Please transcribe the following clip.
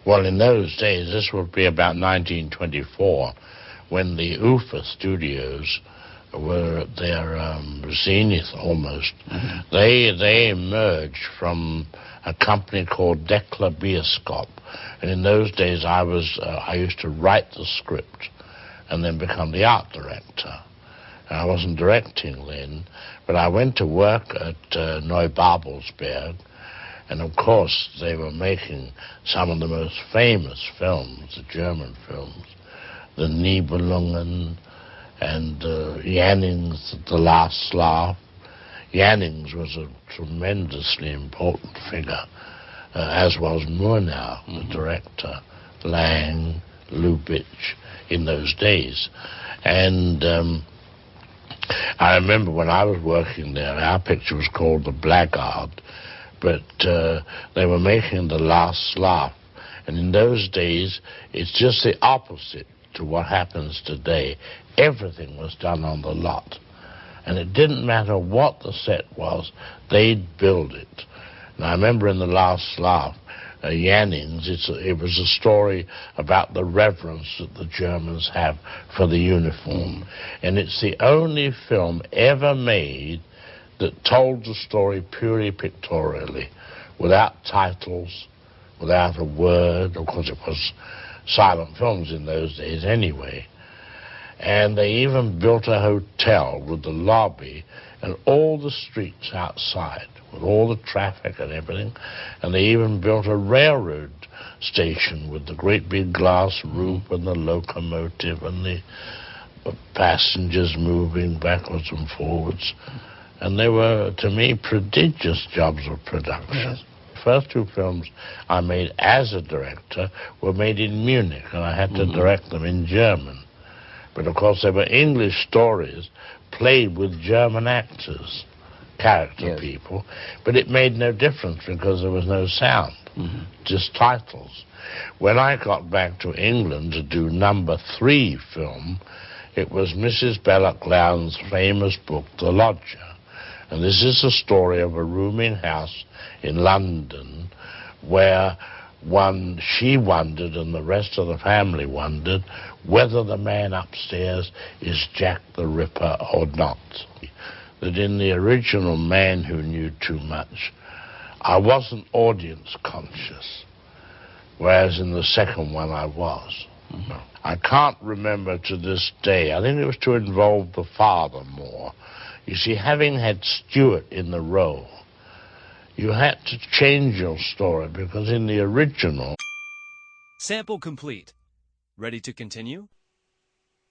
Well, in those days, this would be about 1924, when the UFA studios were at their zenith almost. Mm-hmm. They emerged from a company called Decla Bioscope, and in those days I used to write the script and then become the art director. I wasn't directing then, but I went to work at Neubabelsberg, and of course they were making some of the most famous films, the German films, the Nibelungen and Jannings, The Last Laugh. Jannings was a tremendously important figure, as was Murnau, the director, Lang, Lubitsch, in those days. And I remember when I was working there, our picture was called The Blackguard, but they were making The Last Laugh. And in those days, it's just the opposite to what happens today. Everything was done on the lot. And it didn't matter what the set was, they'd build it. And I remember in The Last Laugh, Jannings, it was a story about the reverence that the Germans have for the uniform. And it's the only film ever made that told the story purely pictorially, without titles, without a word. Of course, it was silent films in those days anyway. And they even built a hotel with the lobby and all the streets outside, with all the traffic and everything. And they even built a railroad station with the great big glass roof and the locomotive and the passengers moving backwards and forwards. And they were, to me, prodigious jobs of production. Yes. The first two films I made as a director were made in Munich, and I had to direct them in German. But of course they were English stories played with German actors, character people, but it made no difference because there was no sound, just titles. When I got back to England to do number 3 film, it was Mrs. Belloc Lowndes' famous book, The Lodger. And this is the story of a rooming house in London where she wondered and the rest of the family wondered whether the man upstairs is Jack the Ripper or not. That in the original Man Who Knew Too Much, I wasn't audience conscious, whereas in the second one I was. I can't remember to this day. I think it was to involve the father more. You see, having had Stewart in the role, you had to change your story because in the original... Sample complete. Ready to continue?